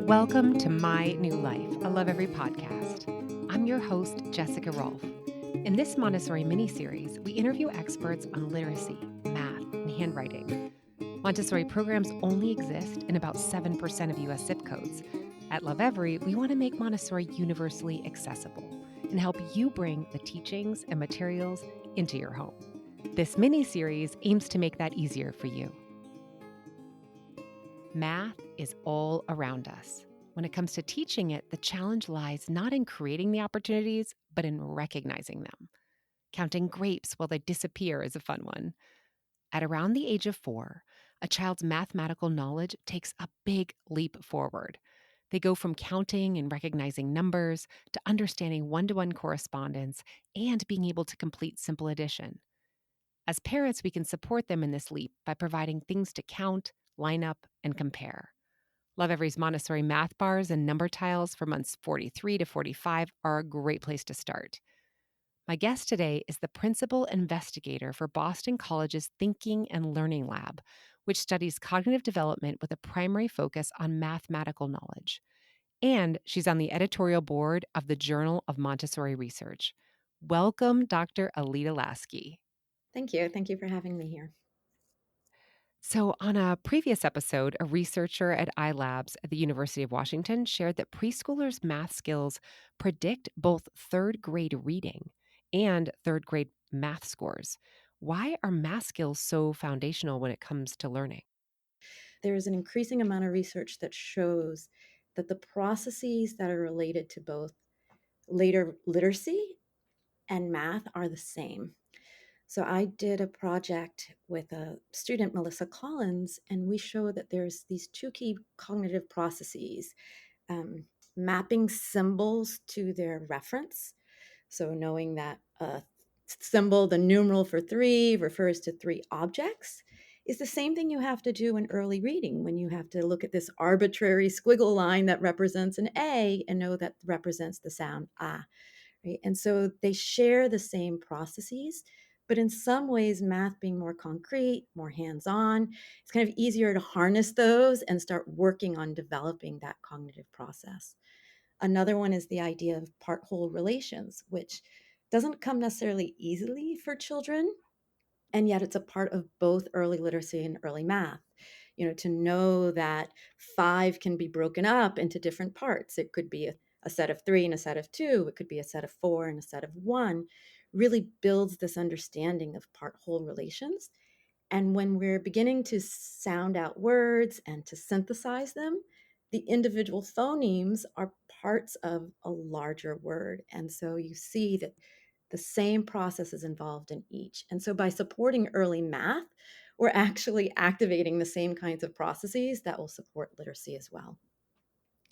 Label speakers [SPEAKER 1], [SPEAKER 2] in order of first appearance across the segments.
[SPEAKER 1] Welcome to My New Life, a Lovevery podcast. I'm your host, Jessica Rolph. In this Montessori mini-series, we interview experts on literacy, math, and handwriting. Montessori programs only exist in about 7% of U.S. zip codes. At Lovevery, we want to make Montessori universally accessible and help you bring the teachings and materials into your home. This mini-series aims to make that easier for you. Math is all around us. When it comes to teaching it, the challenge lies not in creating the opportunities, but in recognizing them. Counting grapes while they disappear is a fun one. At around the age of 4, a child's mathematical knowledge takes a big leap forward. They go from counting and recognizing numbers to understanding one-to-one correspondence and being able to complete simple addition. As parents, we can support them in this leap by providing things to count, line up, and compare. Lovevery's Montessori math bars and number tiles for months 43 to 45 are a great place to start. My guest today is the principal investigator for Boston College's Thinking and Learning Lab, which studies cognitive development with a primary focus on mathematical knowledge. And she's on the editorial board of the Journal of Montessori Research. Welcome, Dr. Elida Laski.
[SPEAKER 2] Thank you. Thank you for having me here.
[SPEAKER 1] So, on a previous episode, a researcher at iLabs at the University of Washington shared that preschoolers' math skills predict both third grade reading and third grade math scores. Why are math skills so foundational when it comes to learning?
[SPEAKER 2] There's an increasing amount of research that shows that the processes that are related to both later literacy and math are the same. So I did a project with a student, Melissa Collins, and we show that there's these two key cognitive processes, um, mapping symbols to their reference. So knowing that a symbol, the numeral for 3, refers to 3 objects, is the same thing you have to do in early reading when you have to look at this arbitrary squiggle line that represents an A and know that represents the sound ah, right? And so they share the same processes, but in some ways, math being more concrete, more hands-on, it's kind of easier to harness those and start working on developing that cognitive process. Another one is the idea of part-whole relations, which doesn't come necessarily easily for children, and yet it's a part of both early literacy and early math. To know that 5 can be broken up into different parts. It could be a set of 3 and a set of 2. It could be a set of 4 and a set of 1. Really builds this understanding of part-whole relations. And when we're beginning to sound out words and to synthesize them, the individual phonemes are parts of a larger word. And so you see that the same process is involved in each. And so by supporting early math, we're actually activating the same kinds of processes that will support literacy as well.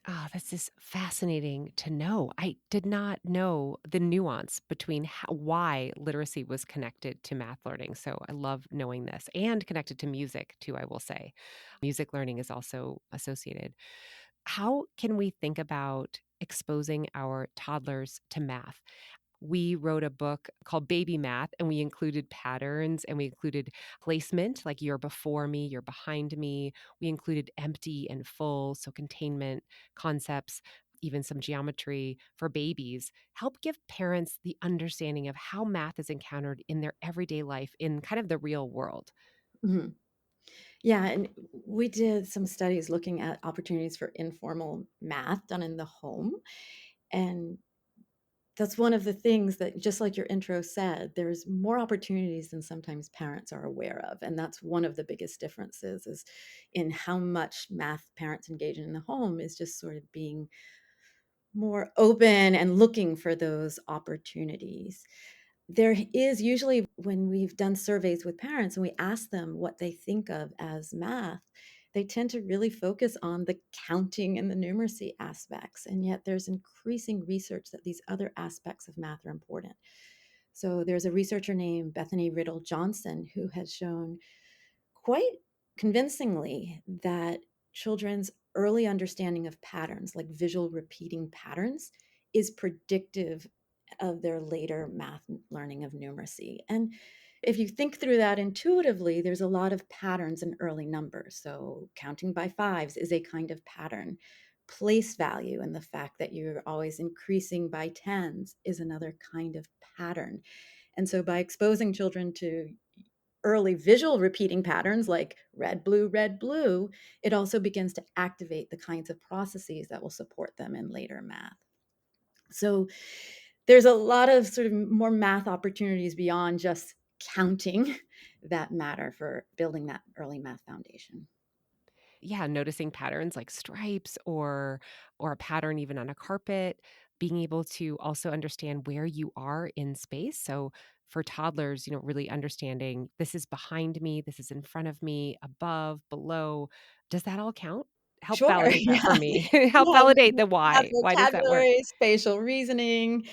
[SPEAKER 1] Ah, this is fascinating to know. I did not know the nuance between why literacy was connected to math learning. So I love knowing this and connected to music too, I will say. Music learning is also associated. How can we think about exposing our toddlers to math? We wrote a book called Baby Math, and we included patterns and we included placement, like you're before me, you're behind me. We included empty and full, so containment concepts, even some geometry for babies. Help give parents the understanding of how math is encountered in their everyday life in kind of the real world.
[SPEAKER 2] Mhm. Yeah, and we did some studies looking at opportunities for informal math done in the home. And that's one of the things that, just like your intro said, there's more opportunities than sometimes parents are aware of. And that's one of the biggest differences is in how much math parents engage in the home is just sort of being more open and looking for those opportunities. There is usually, when we've done surveys with parents and we ask them what they think of as math, they tend to really focus on the counting and the numeracy aspects. And yet there's increasing research that these other aspects of math are important. So there's a researcher named Bethany Riddle Johnson who has shown quite convincingly that children's early understanding of patterns, like visual repeating patterns, is predictive of their later math learning of numeracy. And if you think through that intuitively, there's a lot of patterns in early numbers. So counting by fives is a kind of pattern. Place value and the fact that you're always increasing by tens is another kind of pattern. And so by exposing children to early visual repeating patterns like red, blue, it also begins to activate the kinds of processes that will support them in later math. So there's a lot of sort of more math opportunities beyond just counting that matter for building that early math foundation.
[SPEAKER 1] Yeah, noticing patterns like stripes or a pattern even on a carpet, being able to also understand where you are in space. So for toddlers, really understanding this is behind me, this is in front of me, above, below. Does that all count? Help
[SPEAKER 2] Sure.
[SPEAKER 1] validate that
[SPEAKER 2] Yeah.
[SPEAKER 1] for me. Help
[SPEAKER 2] Yeah.
[SPEAKER 1] validate the
[SPEAKER 2] Math
[SPEAKER 1] why. Why does that work?
[SPEAKER 2] vocabulary, spatial reasoning,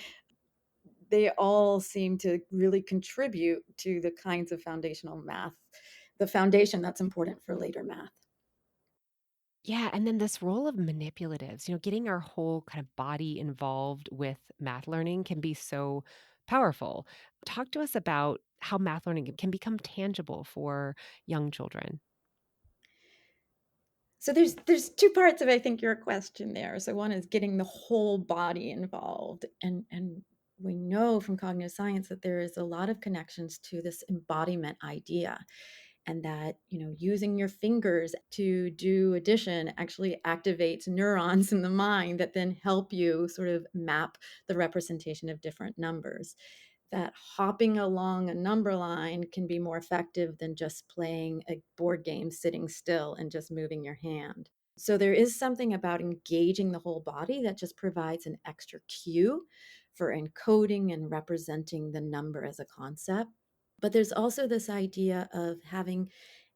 [SPEAKER 2] they all seem to really contribute to the kinds of foundational math, the foundation that's important for later math.
[SPEAKER 1] Yeah, and then this role of manipulatives, getting our whole kind of body involved with math learning can be so powerful. Talk to us about how math learning can become tangible for young children.
[SPEAKER 2] So there's two parts of I think your question there. So one is getting the whole body involved, and we know from cognitive science that there is a lot of connections to this embodiment idea, and that using your fingers to do addition actually activates neurons in the mind that then help you sort of map the representation of different numbers. That hopping along a number line can be more effective than just playing a board game sitting still and just moving your hand. So there is something about engaging the whole body that just provides an extra cue for encoding and representing the number as a concept. But there's also this idea of having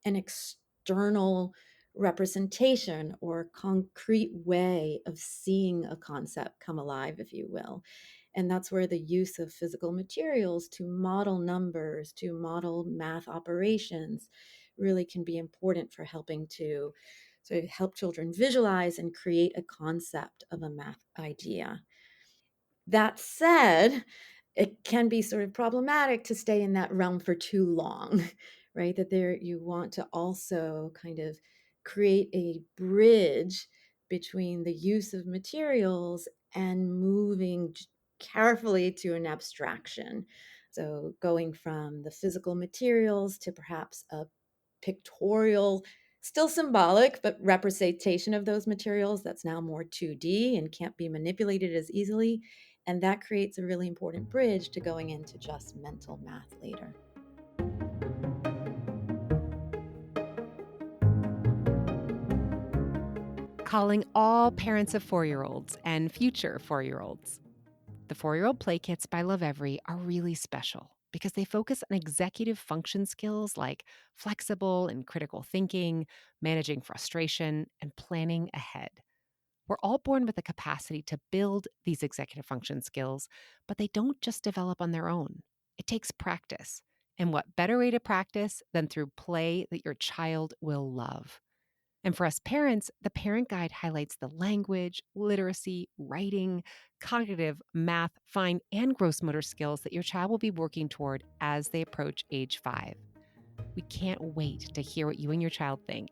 [SPEAKER 2] an external representation or concrete way of seeing a concept come alive, if you will. And that's where the use of physical materials to model numbers, to model math operations, really can be important for helping to sort of help children visualize and create a concept of a math idea. That said, it can be sort of problematic to stay in that realm for too long, right? That there you want to also kind of create a bridge between the use of materials and moving carefully to an abstraction. So going from the physical materials to perhaps a pictorial, still symbolic, but representation of those materials that's now more 2D and can't be manipulated as easily. And that creates a really important bridge to going into just mental math later.
[SPEAKER 1] Calling all parents of 4-year-olds and future 4-year-olds. The 4-year-old play kits by Lovevery are really special because they focus on executive function skills like flexible and critical thinking, managing frustration, and planning ahead. We're all born with the capacity to build these executive function skills, but they don't just develop on their own. It takes practice. And what better way to practice than through play that your child will love? And for us parents, the parent guide highlights the language, literacy, writing, cognitive, math, fine, and gross motor skills that your child will be working toward as they approach age 5. We can't wait to hear what you and your child think.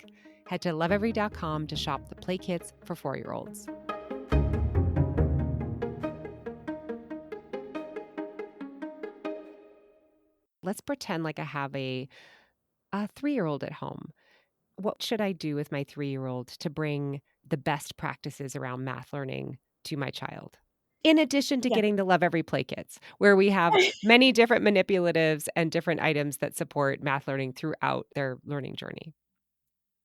[SPEAKER 1] Head to lovevery.com to shop the play kits for 4-year-olds. Let's pretend like I have a 3-year-old at home. What should I do with my 3-year-old to bring the best practices around math learning to my child? In addition to
[SPEAKER 2] Yeah.
[SPEAKER 1] getting the Love Every Play kits, where we have many different manipulatives and different items that support math learning throughout their learning journey.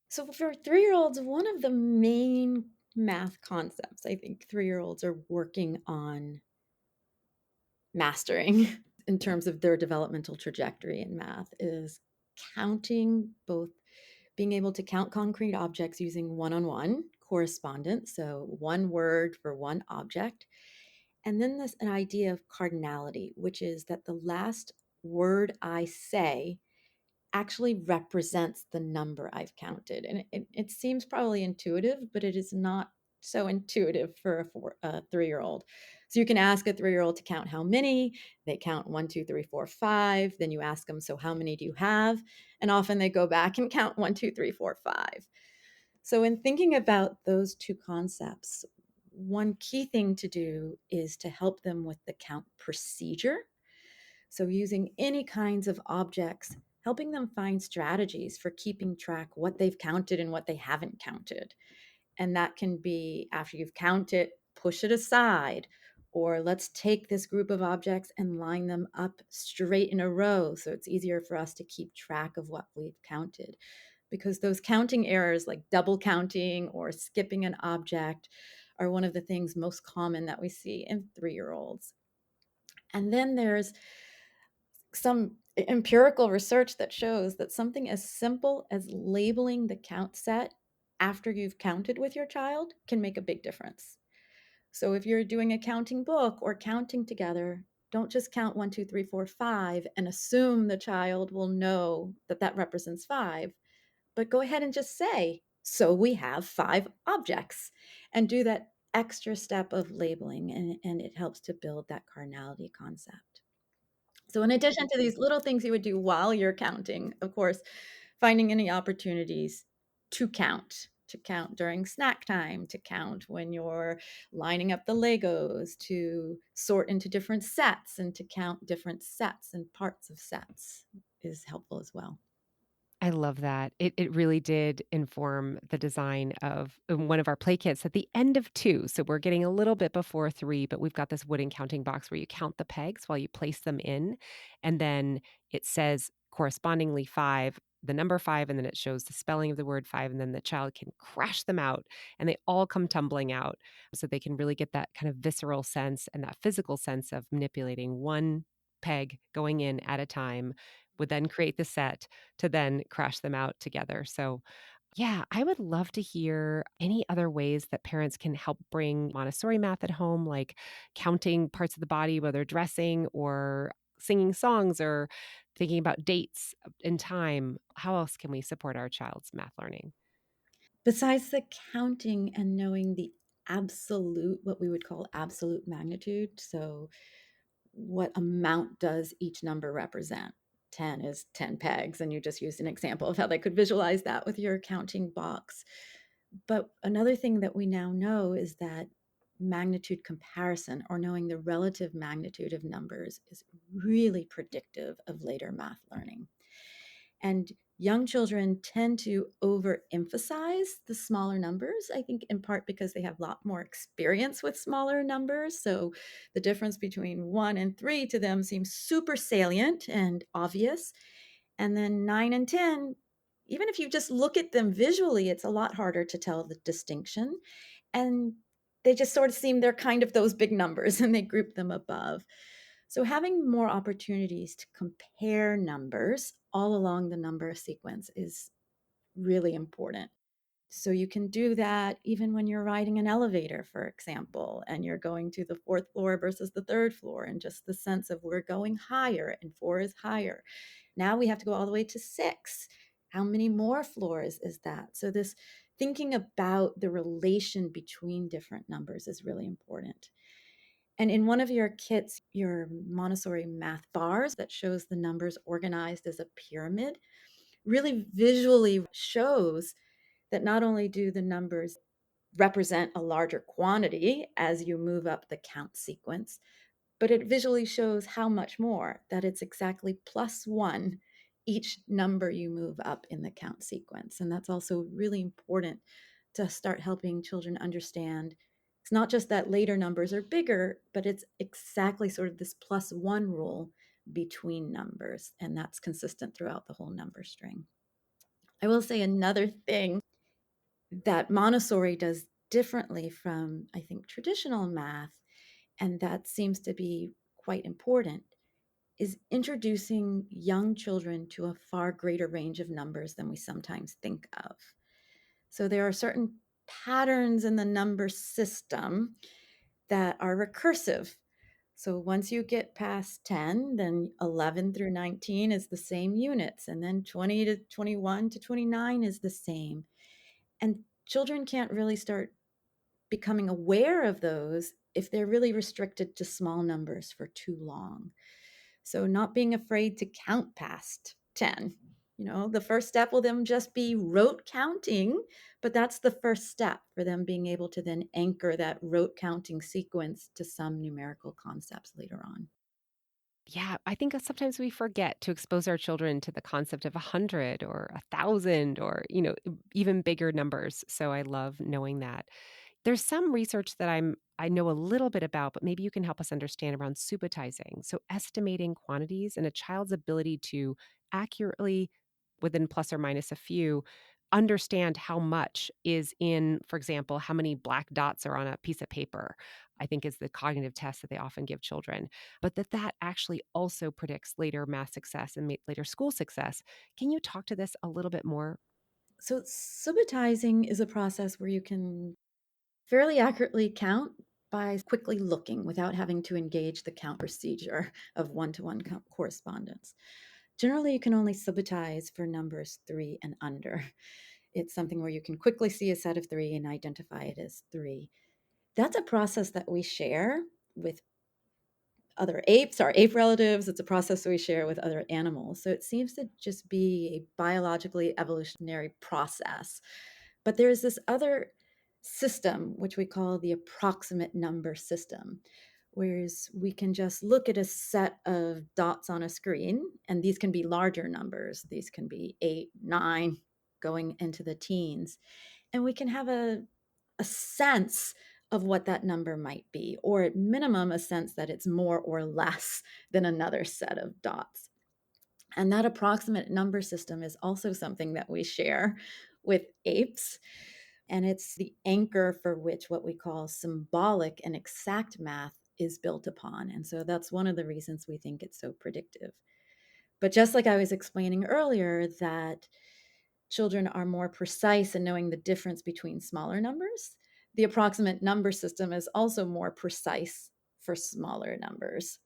[SPEAKER 2] So for 3-year-olds, one of the main math concepts I think 3-year-olds are working on mastering in terms of their developmental trajectory in math is counting, both being able to count concrete objects using one-on-one correspondence, so one word for one object. And then there's an idea of cardinality, which is that the last word I say actually represents the number I've counted. And it seems probably intuitive, but it is not so intuitive for a 3-year-old. So you can ask a 3-year-old to count how many. They count 1, 2, 3, 4, 5. Then you ask them, so how many do you have? And often they go back and count 1, 2, 3, 4, 5. So, in thinking about those two concepts, one key thing to do is to help them with the count procedure. So, using any kinds of objects, helping them find strategies for keeping track what they've counted and what they haven't counted. And that can be after you've counted, push it aside, or let's take this group of objects and line them up straight in a row so it's easier for us to keep track of what we've counted. Because those counting errors, like double counting or skipping an object, are one of the things most common that we see in 3-year-olds. And then there's some empirical research that shows that something as simple as labeling the count set after you've counted with your child can make a big difference. So if you're doing a counting book or counting together, don't just count 1, 2, 3, 4, 5 and assume the child will know that that represents 5, but go ahead and just say, so we have 5 objects, and do that extra step of labeling, and it helps to build that cardinality concept. So, in addition to these little things you would do while you're counting, of course, finding any opportunities to count during snack time, to count when you're lining up the Legos, to sort into different sets, and to count different sets and parts of sets is helpful as well.
[SPEAKER 1] I love that. It really did inform the design of one of our play kits at the end of 2. So we're getting a little bit before 3, but we've got this wooden counting box where you count the pegs while you place them in. And then it says correspondingly 5, the number 5, and then it shows the spelling of the word 5. And then the child can crash them out and they all come tumbling out. So they can really get that kind of visceral sense and that physical sense of manipulating one peg going in at a time would then create the set to then crash them out together. So, yeah, I would love to hear any other ways that parents can help bring Montessori math at home, like counting parts of the body, whether dressing or singing songs or thinking about dates and time. How else can we support our child's math learning?
[SPEAKER 2] Besides the counting and knowing the absolute, what we would call absolute magnitude, so what amount does each number represent? 10 is 10 pegs, and you just used an example of how they could visualize that with your counting box. But another thing that we now know is that magnitude comparison, or knowing the relative magnitude of numbers, is really predictive of later math learning. And young children tend to overemphasize the smaller numbers, I think in part because they have a lot more experience with smaller numbers. So the difference between 1 and 3 to them seems super salient and obvious. And then 9 and 10, even if you just look at them visually, it's a lot harder to tell the distinction. And they just sort of seem they're kind of those big numbers and they group them above. So, having more opportunities to compare numbers all along the number sequence is really important. So, you can do that even when you're riding an elevator, for example, and you're going to the fourth floor versus the third floor, and just the sense of we're going higher and 4 is higher. Now we have to go all the way to 6. How many more floors is that? So, this thinking about the relation between different numbers is really important. And in one of your kits, your Montessori math bars that shows the numbers organized as a pyramid really visually shows that not only do the numbers represent a larger quantity as you move up the count sequence, but it visually shows how much more, that it's exactly +1 each number you move up in the count sequence. And that's also really important to start helping children understand it's not just that later numbers are bigger, but it's exactly sort of this +1 rule between numbers. And that's consistent throughout the whole number string. I will say another thing that Montessori does differently from, I think, traditional math, and that seems to be quite important, is introducing young children to a far greater range of numbers than we sometimes think of. So there are certain patterns in the number system that are recursive. So once you get past 10, then 11 through 19 is the same units, and then 20 to 21 to 29 is the same. And children can't really start becoming aware of those if they're really restricted to small numbers for too long. So, not being afraid to count past 10. The first step will then just be rote counting, but that's the first step for them being able to then anchor that rote counting sequence to some numerical concepts later on.
[SPEAKER 1] Yeah, I think sometimes we forget to expose our children to the concept of 100 or 1,000 or, even bigger numbers. So I love knowing that. There's some research that I know a little bit about, but maybe you can help us understand around subitizing. So estimating quantities and a child's ability to accurately, within plus or minus a few, understand how much is in, for example, how many black dots are on a piece of paper, I think is the cognitive test that they often give children. But that actually also predicts later math success and later school success. Can you talk to this a little bit more?
[SPEAKER 2] So, subitizing is a process where you can fairly accurately count by quickly looking without having to engage the count procedure of one-to-one correspondence. Generally, you can only subitize for numbers 3 and under. It's something where you can quickly see a set of 3 and identify it as 3. That's a process that we share with other apes, our ape relatives. It's a process we share with other animals. So it seems to just be a biologically evolutionary process. But there's this other system, which we call the approximate number system, whereas we can just look at a set of dots on a screen, and these can be larger numbers. These can be 8, 9, going into the teens. And we can have a sense of what that number might be, or at minimum, a sense that it's more or less than another set of dots. And that approximate number system is also something that we share with apes. And it's the anchor for which what we call symbolic and exact math is built upon. And so that's one of the reasons we think it's so predictive. But just like I was explaining earlier, that children are more precise in knowing the difference between smaller numbers, the approximate number system is also more precise for smaller numbers.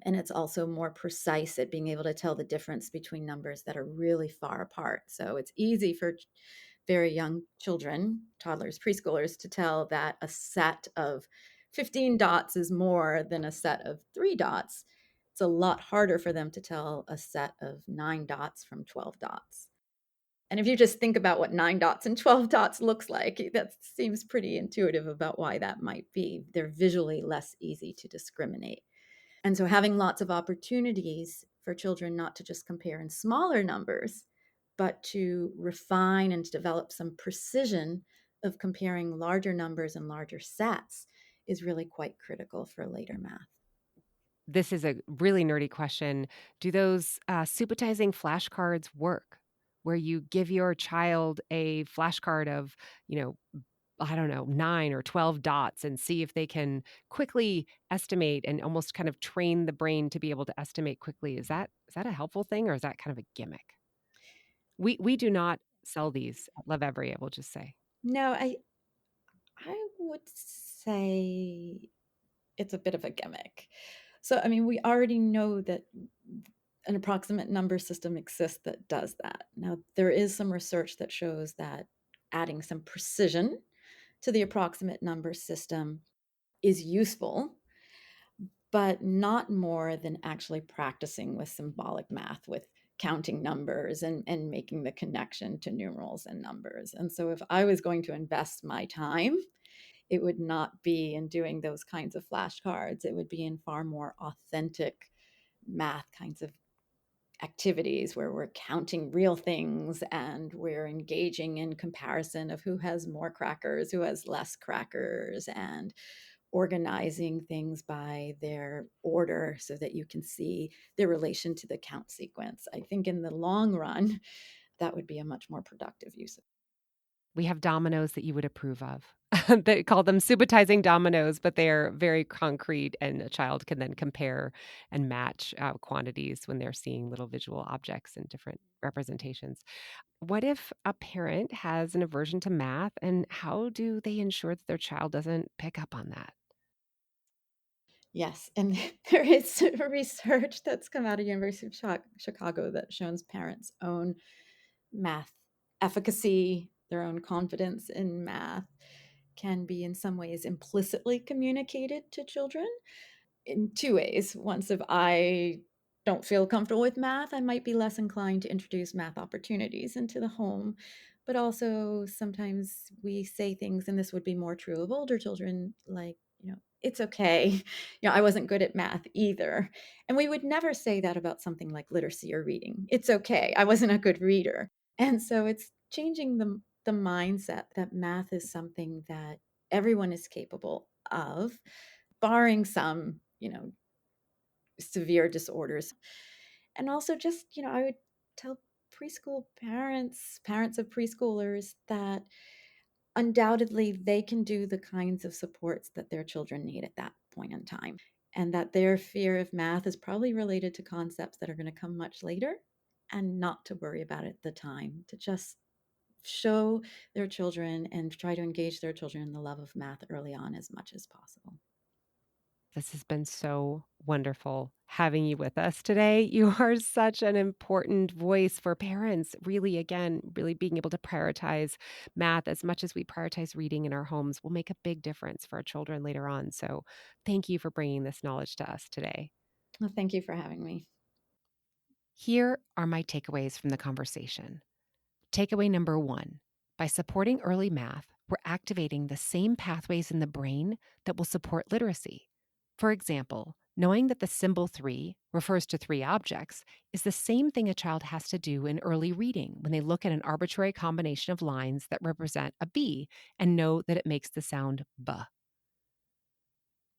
[SPEAKER 2] And it's also more precise at being able to tell the difference between numbers that are really far apart. So it's easy for very young children, toddlers, preschoolers, to tell that a set of 15 dots is more than a set of 3 dots. It's a lot harder for them to tell a set of 9 dots from 12 dots. And if you just think about what 9 dots and 12 dots looks like, that seems pretty intuitive about why that might be. They're visually less easy to discriminate. And so having lots of opportunities for children not to just compare in smaller numbers, but to refine and develop some precision of comparing larger numbers and larger sets is really quite critical for later math.
[SPEAKER 1] This is a really nerdy question. Do those, supertizing flashcards work? Where you give your child a flashcard of, you know, I don't know, 9 or 12 dots and see if they can quickly estimate and almost kind of train the brain to be able to estimate quickly. Is that a helpful thing or is that kind of a gimmick? We do not sell these at Lovevery, I will just say.
[SPEAKER 2] No, I would say it's a bit of a gimmick. So, I mean, we already know that an approximate number system exists that does that. Now, there is some research that shows that adding some precision to the approximate number system is useful, but not more than actually practicing with symbolic math, with counting numbers and making the connection to numerals and numbers. And so, if I was going to invest my time, it would not be in doing those kinds of flashcards. It would be in far more authentic math kinds of activities where we're counting real things and we're engaging in comparison of who has more crackers, who has less crackers, and organizing things by their order so that you can see their relation to the count sequence. I think in the long run, that would be a much more productive use of.
[SPEAKER 1] We have dominoes that you would approve of. They call them subitizing dominoes, but they're very concrete, and a child can then compare and match, quantities when they're seeing little visual objects and different representations. What if a parent has an aversion to math, and how do they ensure that their child doesn't pick up on that?
[SPEAKER 2] Yes, and there is research that's come out of University of Chicago that shows parents' own math efficacy, their own confidence in math can be in some ways implicitly communicated to children in two ways. Once if I don't feel comfortable with math, I might be less inclined to introduce math opportunities into the home. But also, sometimes we say things, and this would be more true of older children, like, it's okay. I wasn't good at math either. And we would never say that about something like literacy or reading. It's okay. I wasn't a good reader. And so it's changing the mindset that math is something that everyone is capable of, barring some, severe disorders. And also just, I would tell preschool parents of preschoolers, that undoubtedly they can do the kinds of supports that their children need at that point in time. And that their fear of math is probably related to concepts that are going to come much later, and not to worry about it at the time, to just show their children and try to engage their children in the love of math early on as much as possible.
[SPEAKER 1] This has been so wonderful having you with us today. You are such an important voice for parents, really, again, really being able to prioritize math as much as we prioritize reading in our homes will make a big difference for our children later on. So, thank you for bringing this knowledge to us today.
[SPEAKER 2] Well, thank you for having me.
[SPEAKER 1] Here are my takeaways from the conversation. Takeaway number one: by supporting early math, we're activating the same pathways in the brain that will support literacy. For example, knowing that the symbol 3 refers to 3 objects is the same thing a child has to do in early reading when they look at an arbitrary combination of lines that represent a B and know that it makes the sound B.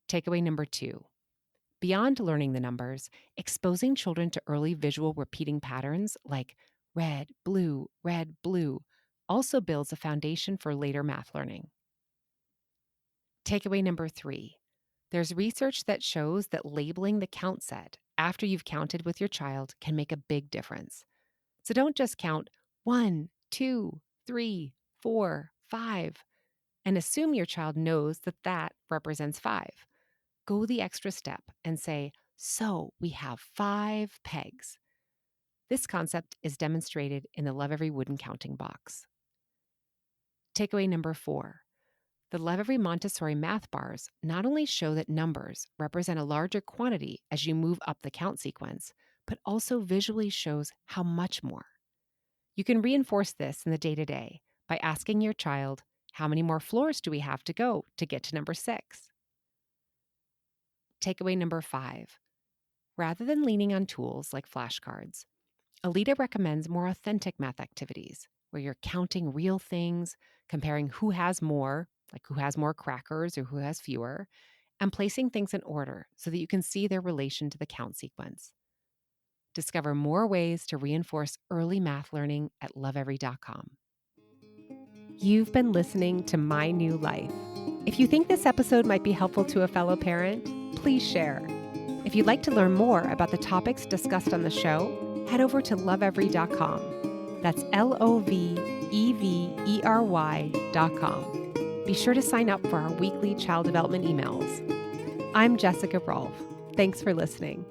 [SPEAKER 1] Takeaway number two: beyond learning the numbers, exposing children to early visual repeating patterns like red, blue also builds a foundation for later math learning. Takeaway number three: there's research that shows that labeling the count set after you've counted with your child can make a big difference. So don't just count 1, 2, 3, 4, 5, and assume your child knows that that represents 5. Go the extra step and say, so we have 5 pegs. This concept is demonstrated in the Lovevery wooden counting box. Takeaway number 4: the Lovevery Montessori math bars not only show that numbers represent a larger quantity as you move up the count sequence, but also visually shows how much more. You can reinforce this in the day-to-day by asking your child, how many more floors do we have to go to get to number 6? Takeaway number 5: rather than leaning on tools like flashcards, Elida recommends more authentic math activities where you're counting real things, comparing who has more, like who has more crackers or who has fewer, and placing things in order so that you can see their relation to the count sequence. Discover more ways to reinforce early math learning at lovevery.com. You've been listening to My New Life. If you think this episode might be helpful to a fellow parent, please share. If you'd like to learn more about the topics discussed on the show, head over to lovevery.com. That's LOVEVERY.com. Be sure to sign up for our weekly child development emails. I'm Jessica Rolph. Thanks for listening.